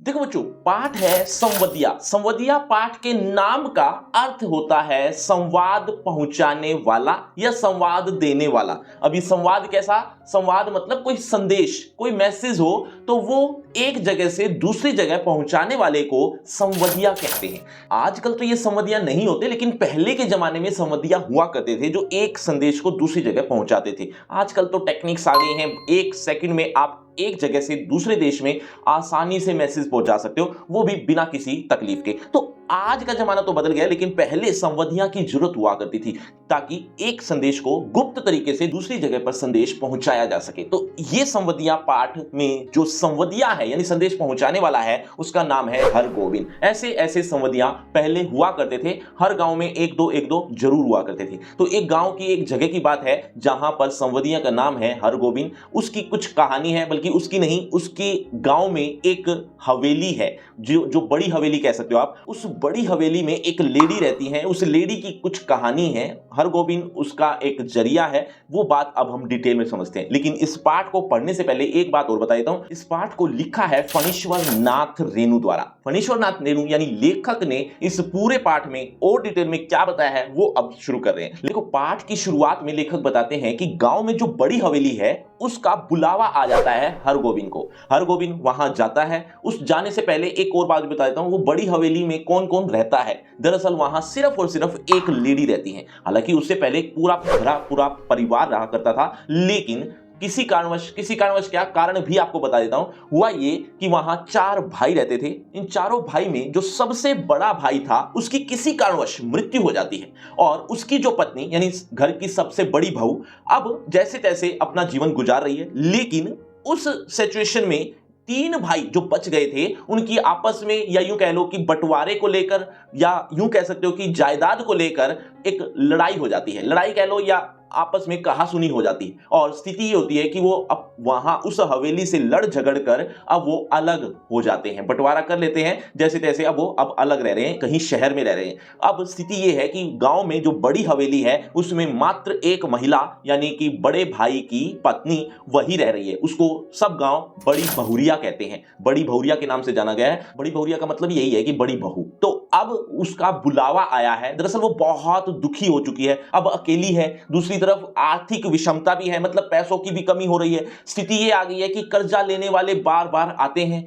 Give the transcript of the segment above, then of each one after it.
देखो बच्चों, पाठ है संवदिया। संवदिया पाठ के नाम का अर्थ होता है संवाद पहुंचाने वाला या संवाद देने वाला। अभी संवाद कैसा? संवाद मतलब कोई संदेश, कोई मैसेज हो तो वो एक जगह से दूसरी जगह पहुंचाने वाले को संवदिया कहते हैं। आजकल तो ये संवदिया नहीं होते, लेकिन पहले के जमाने में संवदिया हुआ करते थे जो एक संदेश को दूसरी जगह पहुंचाते थे। आजकल तो टेक्निक्स आ गई हैं, एक सेकंड में आप एक जगह से दूसरे देश में आसानी से मैसेज पहुंचा सकते हो, वो भी बिना किसी तकलीफ के। तो आज का जमाना तो बदल गया, लेकिन पहले संवदिया की जरूरत हुआ करती थी ताकि एक संदेश को गुप्त तरीके से दूसरी जगह पर संदेश पहुंचाया जा सके। तो ये संवदिया पाठ में जो संवदिया है यानी संदेश पहुंचाने वाला है, उसका नाम है हरगोविंद। ऐसे ऐसे संवदिया पहले हुआ करते थे, हर गांव में एक दो जरूर हुआ करते थे। तो एक गांव की एक जगह की बात है जहां पर संवदिया का नाम है हरगोविंद। उसकी कुछ कहानी है, बल्कि उसकी नहीं, उसके गांव में एक हवेली है, जो बड़ी हवेली कह सकते हो आप। उस बड़ी हवेली में एक लेडी रहती है, उस लेडी की कुछ कहानी है, हरगोविंद उसका एक जरिया है। वो बात अब हम डिटेल में समझते हैं, लेकिन इस पाठ को पढ़ने से पहले एक बात और बता देता हूं। इस पाठ को लिखा है फणीश्वर नाथ रेणु द्वारा। फणीश्वर नाथ रेणु यानी लेखक ने इस पूरे पाठ में और डिटेल में क्या बताया है वो अब शुरू कर रहे हैं। देखो, पाठ की शुरुआत में लेखक बताते हैं कि गांव में जो बड़ी हवेली है उसका बुलावा आ जाता है हरगोविंद को। हरगोविंद वहां जाता है। उस जाने से पहले एक और बात बता देता हूं, वो बड़ी हवेली में कौन कौन रहता है। दरअसल वहां सिर्फ और सिर्फ एक लेडी रहती है। हालांकि उससे पहले एक पूरा परिवार रहा करता था, लेकिन किसी कारणवश क्या कारण भी आपको बता देता हूं। हुआ ये कि वहां 4 भाई रहते थे। इन चारों भाई में जो सबसे बड़ा भाई था उसकी किसी कारणवश मृत्यु हो जाती है, और उसकी जो पत्नी यानी घर की सबसे बड़ी बहू अब जैसे तैसे अपना जीवन गुजार रही है। लेकिन उस सिचुएशन में 3 भाई जो बच गए थे, उनकी आपस में, या यूं कह लो कि बंटवारे को लेकर, या यूं कह सकते हो कि जायदाद को लेकर एक लड़ाई हो जाती है। लड़ाई कह लो या आपस में कहासुनी हो जाती है, और स्थिति ये होती है कि वो अब वहां उस हवेली से लड़ झगड़ कर अब वो अलग हो जाते हैं, बंटवारा कर लेते हैं जैसे तैसे। अब वो अब अलग रह रहे हैं, कहीं शहर में रह रहे हैं। अब स्थिति ये है कि गांव में जो बड़ी हवेली है उसमें मात्र एक महिला यानी कि बड़े भाई की पत्नी वही रह रही है। उसको सब गांव बड़ी बहुरिया कहते हैं, बड़ी बहुरिया के नाम से जाना गया है। बड़ी बहुरिया का मतलब यही है कि बड़ी बहू। तो अब उसका बुलावा आया है। दरअसल वो बहुत दुखी हो चुकी है, अब अकेली है। दूसरी तरफ आर्थिक विषमता भी है, मतलब पैसों की भी कमी हो रही है। स्थिति ये आ गई है कि कर्जा लेने वाले बार बार आते हैं,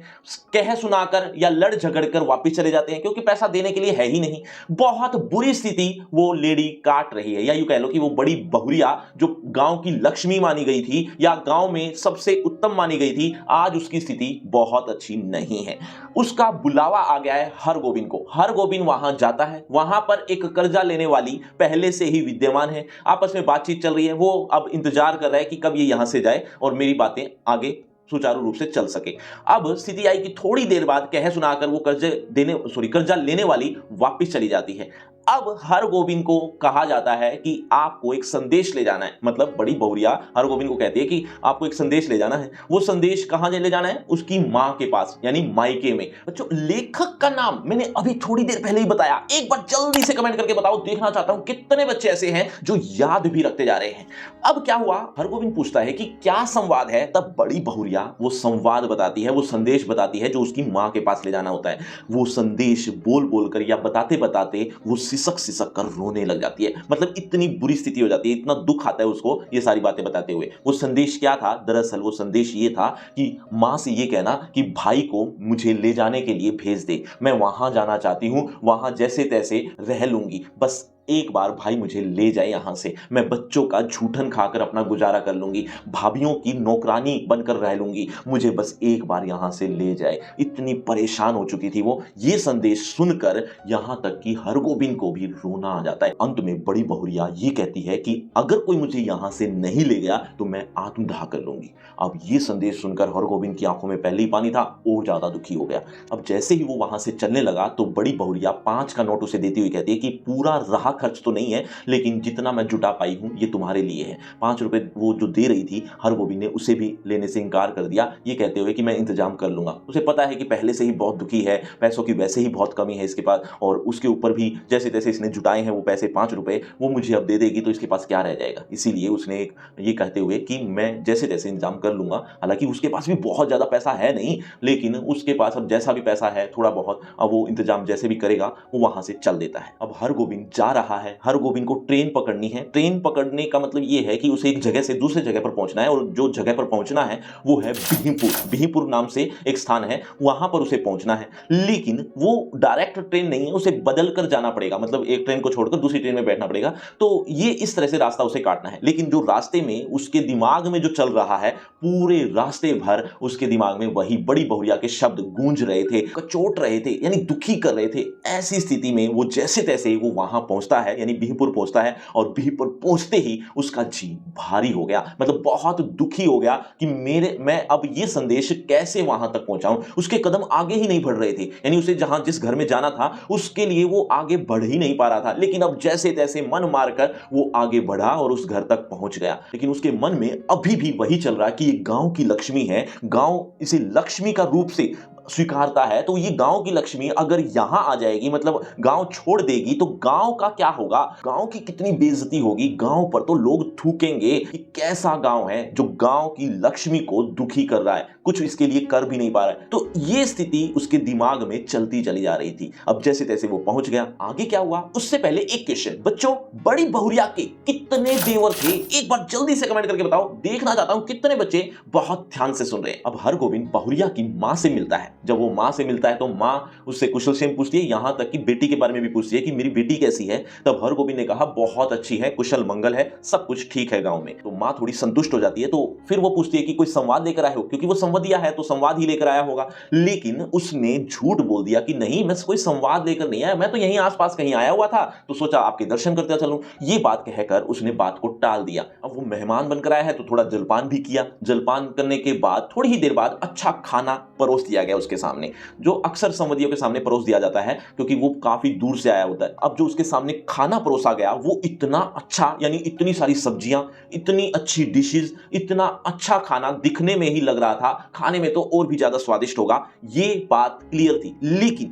कह सुनाकर या लड़ झगड़ कर वापिस चले जाते हैं, क्योंकि पैसा देने के लिए है ही नहीं। बहुत बुरी स्थिति वो लेडी काट रही है, या यूं कह लो कि वो बड़ी बहुरिया जो गांव की लक्ष्मी मानी गई थी या गांव में सबसे उत्तम मानी गई थी, आज उसकी स्थिति बहुत अच्छी नहीं है। उसका बुलावा आ गया है हरगोविंद को। हरगोविंद वहां जाता है। वहां पर एक कर्जा लेने वाली पहले से ही विद्यमान है, आपस में बातचीत चल रही है। वो अब इंतजार कर रहा है कि कब ये यहां से जाए और मेरी बातें आगे सुचारू रूप से चल सके। अब स्थिति आई कि थोड़ी देर बाद कह सुनाकर वो कर्जा लेने वाली वापस चली जाती है। अब हरगोविंद को कहा जाता है कि आपको एक संदेश ले जाना है। मतलब बड़ी बहुरिया हरगोविंद को कहती है कि आपको एक संदेश ले जाना है। वो संदेश कहां ले जाना है? उसकी मां के पास, यानी मायके में। बच्चों, लेखक का नाम मैंने अभी थोड़ी देर पहले ही बताया, एक बार जल्दी से कमेंट करके बताओ, देखना चाहता हूं कितने बच्चे ऐसे हैं जो याद भी रखते जा रहे हैं। अब क्या हुआ, हरगोविंद पूछता है कि क्या संवाद है। तब बड़ी बहुरिया वो संवाद बताती है, वो संदेश बताती है जो उसकी मां के पास ले जाना होता है। वो संदेश बोल बोलकर या बताते बताते वो सिसक सिसक कर रोने लग जाती है। मतलब इतनी बुरी स्थिति हो जाती है, इतना दुख आता है उसको ये सारी बातें बताते हुए। वो संदेश क्या था? दरअसल वो संदेश ये था कि मां से ये कहना कि भाई को मुझे ले जाने के लिए भेज दे, मैं वहां जाना चाहती हूं, वहां जैसे तैसे रह लूंगी, बस एक बार भाई मुझे ले जाए यहां से, मैं बच्चों का झूठन खाकर अपना गुजारा कर लूंगी, भाभीियों की नौकरानी बनकर रह लूंगी, मुझे बस एक बार यहां से ले जाए। इतनी परेशान हो चुकी थी वो। ये संदेश सुनकर यहां तक कि हरगोविंद को भी रोना आ जाता है। अंत में बड़ी बहुरिया ये कहती है कि अगर कोई मुझे यहां से नहीं ले गया तो मैं आत्मदाह कर लूंगी। अब ये संदेश सुनकर हरगोविंद की आंखों में पहले ही पानी था, और ज्यादा दुखी हो गया। अब जैसे ही वो वहां से चलने लगा तो बड़ी बहुरिया 5 का नोट उसे देती हुई कहती है कि पूरा राह खर्च तो नहीं है, लेकिन जितना मैं जुटा पाई हूं ये तुम्हारे लिए है। 5 रुपए वो जो दे रही थी हरगोविंद ने उसे भी लेने से इनकार कर दिया, ये कहते हुए कि मैं इंतजाम कर लूंगा। उसे पता है कि पहले से ही बहुत दुखी है, पैसों की वैसे ही बहुत कमी है इसके पास, और उसके ऊपर भी जैसे तैसे इसने जुटाए हैं वो पैसे 5 रुपए, वो मुझे अब दे देगी तो इसके पास क्या रह जाएगा। इसीलिए उसने ये कहते हुए कि मैं जैसे तैसे इंतजाम कर लूंगा, हालांकि उसके पास भी बहुत ज्यादा पैसा है नहीं, लेकिन उसके पास अब जैसा भी पैसा है थोड़ा बहुत, अब वो इंतजाम जैसे भी करेगा वो वहां से चल देता है। अब हरगोविंद जा रहा है, हरगोविंद को ट्रेन पकड़नी है। ट्रेन पकड़ने का मतलब ये है कि उसे एक जगह से दूसरे जगह पर पहुंचना है, और जो जगह पर पहुंचना है वो है बिहिपुर। बिहिपुर नाम से एक स्थान है, वहां पर उसे पहुंचना है, लेकिन वो डायरेक्ट ट्रेन नहीं है, उसे बदल कर जाना पड़ेगा, मतलब एक ट्रेन को छोड़कर दूसरी ट्रेन में बैठना पड़ेगा। तो ये इस तरह से रास्ता उसे काटना है, लेकिन जो रास्ते में उसके दिमाग में जो चल रहा है, पूरे रास्ते भर उसके दिमाग में वही बड़ी बहुरिया के शब्द गूंज रहे थे, कचोट रहे थे, यानी दुखी कर रहे थे। ऐसी स्थिति में वो जैसे तैसे वो वहां पहुंचता है, यानी बिहिपुर पहुंचता है, और बिहिपुर पहुंचते ही उसका जी भारी हो गया, मतलब बहुत दुखी हो गया कि मैं अब ये संदेश कैसे वहां तक पहुंचाऊं। उसके कदम आगे ही नहीं बढ़ रहे थे, यानी उसे जहां जिस घर में जाना था उसके लिए वो आगे बढ़ ही नहीं पा रहा था, लेकिन अब जैसे तैसे मन मारकर वो आगे बढ़ा और उस घर तक पहुंच गया। लेकिन उसके मन में अभी भी वही चल रहा है कि ये गांव की लक्ष्मी है, गांव इसे लक्ष्मी का रूप से स्वीकारता है, तो ये गांव की लक्ष्मी अगर यहां आ जाएगी, मतलब गांव छोड़ देगी, तो गांव का क्या होगा, गांव की कितनी बेइज्जती होगी, गांव पर तो लोग थूकेंगे कि कैसा गांव है जो गांव की लक्ष्मी को दुखी कर रहा है, कुछ इसके लिए कर भी नहीं पा रहा है। तो ये स्थिति उसके दिमाग में चलती चली जा रही थी। अब जैसे तैसे वो पहुंच गया। आगे क्या हुआ उससे पहले एक क्वेश्चन, बच्चों बड़ी बहुरिया के कितने देवर थे, एक बार जल्दी से कमेंट करके बताओ, देखना चाहता हूं कितने बच्चे बहुत ध्यान से सुन रहे हैं। अब हरगोविंद बहुरिया की मां से मिलता है। जब वो मां से मिलता है तो मां उससे कुशल क्षेम पूछती है, यहां तक कि बेटी के बारे में भी पूछती है कि मेरी बेटी कैसी है। तब हरगोविंद ने कहा बहुत अच्छी है, कुशल मंगल है, सब कुछ ठीक है गांव में। तो मां थोड़ी संतुष्ट हो जाती है। तो फिर वो पूछती है कि कोई संवाद लेकर आए हो, क्योंकि वो संवदिया है तो संवाद ही लेकर आया होगा। लेकिन उसने झूठ बोल दिया कि नहीं, मैं कोई संवाद लेकर नहीं आया, मैं तो यहीं आसपास कहीं आया हुआ था, तो सोचा आपके दर्शन करते चलूं। ये बात कहकर उसने बात को टाल दिया। अब वो मेहमान बनकर आया है तो थोड़ा जलपान भी किया। जलपान करने के बाद थोड़ी ही देर बाद अच्छा खाना परोस दिया गया उसके सामने, जो अक्सर संवदियों के सामने परोस दिया जाता है क्योंकि वो काफी दूर से आया होता है। अब जो उसके सामने खाना परोसा गया वो इतना अच्छा, यानी इतनी सारी सब्जियां, इतनी अच्छी डिशेस, इतना अच्छा खाना दिखने में ही लग रहा था, खाने में तो और भी ज्यादा स्वादिष्ट होगा, ये बात क्लियर थी।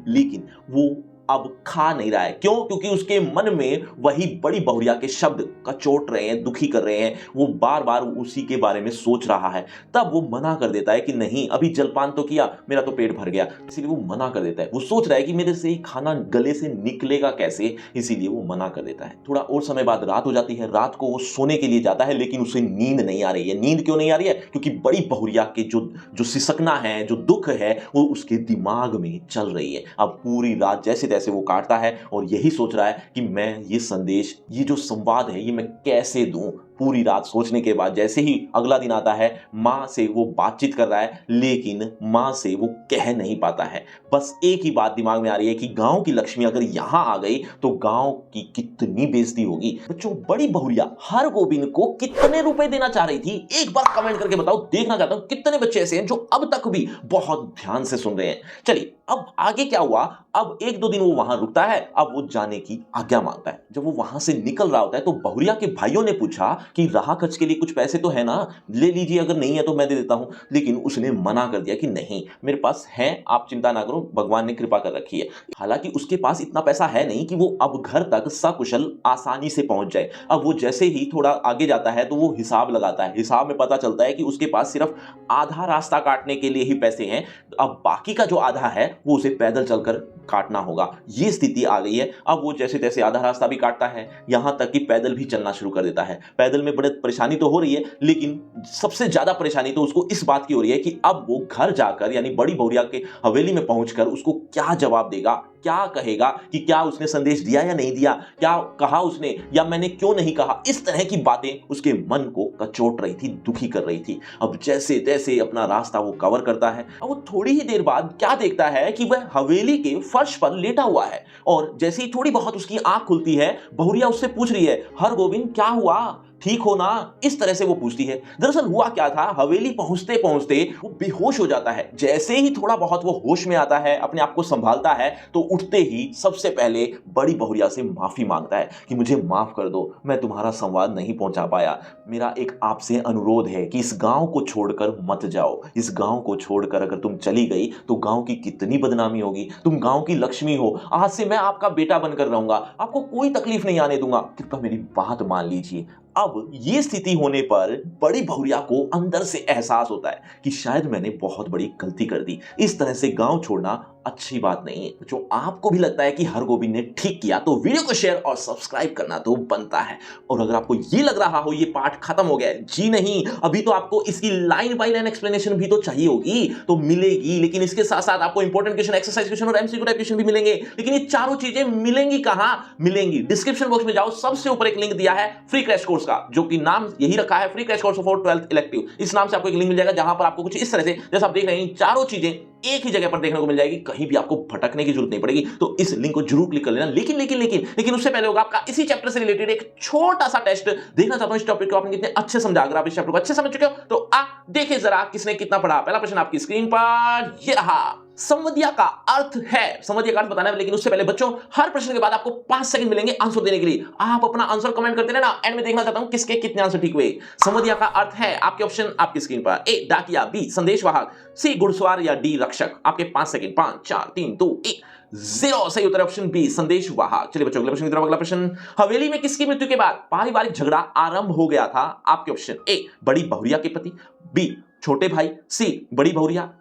लेकिन वो अब खा नहीं रहा है। क्यों? क्योंकि उसके मन में वही बड़ी बहुरिया के शब्द कचोट रहे हैं, दुखी कर रहे हैं, वो बार बार उसी के बारे में सोच रहा है। तब वो मना कर देता है कि नहीं, अभी जलपान तो किया, मेरा तो पेट भर गया, इसीलिए वो मना कर देता है। वो सोच रहा है कि मेरे से खाना गले से निकलेगा कैसे, इसीलिए वो मना कर देता है। थोड़ा और समय बाद रात हो जाती है। रात को वो सोने के लिए जाता है, लेकिन उसे नींद नहीं आ रही है। नींद क्यों नहीं आ रही है? क्योंकि बड़ी बहुरिया के जो सिसकना है, जो दुख है, वो उसके दिमाग में चल रही है। अब पूरी रात जैसे तैसे वो काटता है और यही सोच रहा है कि मैं ये संदेश, ये जो संवाद है, ये मैं कैसे दूं। पूरी रात सोचने के बाद जैसे ही अगला दिन आता है, मां से वो बातचीत कर रहा है, लेकिन मां से वो कह नहीं पाता है। बस एक ही बात दिमाग में आ रही है कि गांव की लक्ष्मी अगर यहां आ गई तो गांव की कितनी बेइज्जती होगी। बच्चों बड़ी बहुरिया हरगोविंद को कितने रुपए देना चाह रही थी, एक बार कमेंट करके बताओ, देखना चाहता हूं कितने बच्चे ऐसे हैं जो अब तक भी बहुत ध्यान से सुन रहे हैं। चलिए अब आगे क्या हुआ। अब 1-2 दिन वो वहां रुकता है। अब वो जाने की आज्ञा मांगता है। जब वो वहां से निकल रहा होता है तो बहुरिया के भाइयों ने पूछा कि राह खर्च के लिए कुछ पैसे तो है ना, ले लीजिए, अगर नहीं है तो मैं दे देता हूं। लेकिन उसने मना कर दिया कि नहीं, मेरे पास है, आप चिंता ना करो, भगवान ने कृपा कर रखी है। हालांकि उसके पास इतना पैसा है नहीं कि वो अब घर तक सकुशल आसानी से पहुंच जाए। अब वो जैसे ही थोड़ा आगे जाता है तो वो हिसाब लगाता है। हिसाब में पता चलता है कि उसके पास सिर्फ आधा रास्ता काटने के लिए ही पैसे हैं। अब बाकी का जो आधा है वो उसे पैदल चलकर काटना होगा। ये स्थिति आ गई है। अब वो जैसे तैसे आधा रास्ता भी काटता है, यहां तक कि पैदल भी चलना शुरू कर देता है। पैदल में बड़े परेशानी तो हो रही है, लेकिन सबसे ज्यादा परेशानी तो उसको इस बात की हो रही है कि अब वो घर जाकर, यानी बड़ी बहुरिया के हवेली में पहुंचकर उसको क्या जवाब देगा, क्या कहेगा कि क्या उसने संदेश दिया या नहीं दिया, क्या कहा उसने या मैंने क्यों नहीं कहा। इस तरह की बातें उसके मन को कचोट रही थी, दुखी कर रही थी। अब जैसे तैसे अपना रास्ता वो कवर करता है। अब वो थोड़ी ही देर बाद क्या देखता है कि वह हवेली के फर्श पर लेटा हुआ है, और जैसे ही थोड़ी बहुत उसकी आंख खुलती है, बहुरिया उससे पूछ रही है, हरगोविंद क्या हुआ, ठीक हो ना? इस तरह से वो पूछती है। दरअसल हुआ क्या था, हवेली पहुंचते पहुंचते वो बेहोश हो जाता है। जैसे ही थोड़ा बहुत वो होश में आता है, अपने आप को संभालता है, तो उठते ही सबसे पहले बड़ी बहुरिया से माफी मांगता है कि मुझे माफ कर दो, मैं तुम्हारा संवाद नहीं पहुंचा पाया। मेरा एक आपसे अनुरोध है कि इस गांव को छोड़कर मत जाओ। इस गांव को छोड़कर अगर तुम चली गई तो गांव की कितनी बदनामी होगी। तुम गांव की लक्ष्मी हो। आज से मैं आपका बेटा बनकर रहूंगा, आपको कोई तकलीफ नहीं आने दूंगा। कृपया मेरी बात मान लीजिए। अब ये स्थिति होने पर बड़ी बहुरिया को अंदर से एहसास होता है कि शायद मैंने बहुत बड़ी गलती कर दी। इस तरह से गांव छोड़ना अच्छी बात नहीं है। जो आपको भी लगता है कि हरगोविंद ने ठीक किया तो वीडियो को शेयर और सब्सक्राइब करना तो बनता है। और अगर आपको ये लग रहा हो ये पार्ट खत्म हो गया है, जी नहीं, अभी तो आपको इसकी लाइन बाय लाइन एक्सप्लेनेशन भी तो चाहिए होगी, तो मिलेगी। लेकिन इसके साथ साथ आपको इंपॉर्टेंट क्वेश्चन, एक्सरसाइज क्वेश्चन और एमसीक्यू टाइप क्वेश्चन भी मिलेंगे। लेकिन ये चारों चीजें मिलेंगी कहां? मिलेंगी डिस्क्रिप्शन बॉक्स में जाओ, सबसे ऊपर एक लिंक दिया है फ्री क्रैश कोर्स का, जो कि नाम यही रखा है, free crash course for 12th elective. इस नाम से आपको एक लिंक मिल जाएगा जहां पर आपको कुछ इस तरह से, जैसा आप देख रहे हैं, चारों चीजें एक ही जगह पर देखने को मिल जाएगी। कहीं भी आपको भटकने की जरूरत नहीं पड़ेगी। तो इस लिंक को जरूर क्लिक कर लेना। लेकिन उससे पहले होगा आपका इसी चैप्टर से रिलेटेड एक छोटा सा टेस्ट। देखना चाहता हूं इस टॉपिक को आपने कितने अच्छे समझा। अगर आप इस चैप्टर को अच्छे समझ चुके हो तो देखिए जरा किसने कितना पढ़ा। पहला प्रश्न आपकी स्क्रीन पर ये रहा। संवदिया का अर्थ है, संवदिया का अर्थ बताना है। लेकिन उससे पहले बच्चों, हर प्रश्न के बाद आपको 5 सेकंड मिलेंगे आंसर देने के लिए। आप अपना आंसर कमेंट करते रहना, एंड में देखना चाहता हूं किसके कितने आंसर ठीक हुए। संवदिया का अर्थ है, आपके ऑप्शन आपकी स्क्रीन पर। ए डाकिया, बी संदेशवाहक, सी घुड़सवार या डी रक्षक। आपके 5 सेकंड, 5 4 3 2 1 0। सही उत्तर ऑप्शन बी संदेशवाहक। चलिए बच्चों, अगले प्रश्न की तरफ। अगला प्रश्न, हवेली में किसकी मृत्यु के बाद पारिवारिक झगड़ा आरंभ हो गया था? आपके ऑप्शन, ए बड़ी बहुरिया के पति, बी छोटे भाई, सी बड़ी बहुरिया,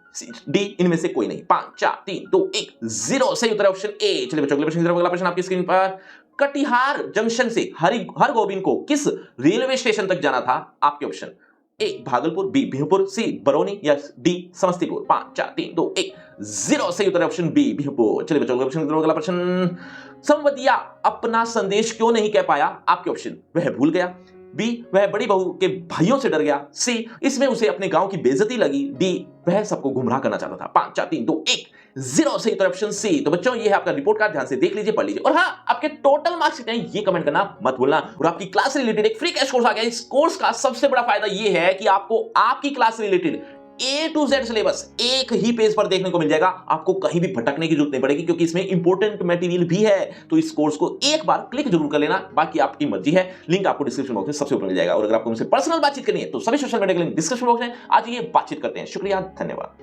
डी इनमें से कोई नहीं। 5 4 3 2 1 0। सही उत्तर ऑप्शन ए। चलिए बच्चों, अगले प्रश्न की तरफ। अगला प्रश्न आपकी स्क्रीन पर, कटिहार जंक्शन से हरगोविंद को किस रेलवे स्टेशन तक जाना था? आपके ऑप्शन, ए भागलपुर, बी बिहपुर, सी बरौनी या डी समस्तीपुर। 5 4 3 2 1 0। सही उत्तर ऑप्शन बी बिहपुर। चलिए बच्चों, अगला प्रश्न, संवदिया अपना संदेश क्यों नहीं कह पाया? आपके ऑप्शन, वह भूल गया, बी वह बड़ी बहू के भाइयों से डर गया, सी इसमें उसे अपने गांव की बेइज्जती लगी, डी वह सबको गुमराह करना चाहता था। 5 4 3 2 1 0। सही उत्तर ऑप्शन सी। तो बच्चों, ये है आपका रिपोर्ट कार्ड, ध्यान से देख लीजिए, पढ़ लीजिए। और हाँ, आपके टोटल मार्क्स कितने हैं ये कमेंट करना मत भूलना। और आपकी क्लास से रिलेटेड एक फ्री क्रैश कोर्स आ गया। इस कोर्स का सबसे बड़ा फायदा ये है कि आपको आपकी क्लास से related A to Z syllabus एक ही पेज पर देखने को मिल जाएगा। आपको कहीं भी भटकने की जरूरत नहीं पड़ेगी, क्योंकि इसमें इंपॉर्टेंट मटेरियल भी है। तो इस कोर्स को एक बार क्लिक जरूर कर लेना, बाकी आपकी मर्जी है। लिंक आपको डिस्क्रिप्शन बॉक्स में सबसे ऊपर मिल जाएगा। और अगर आपको मुझसे पर्सनल बातचीत करनी है तो सभी सोशल मीडिया के लिंक डिस्क्रिप्शन बॉक्स में आ जाइए, बातचीत करते हैं। शुक्रिया, धन्यवाद।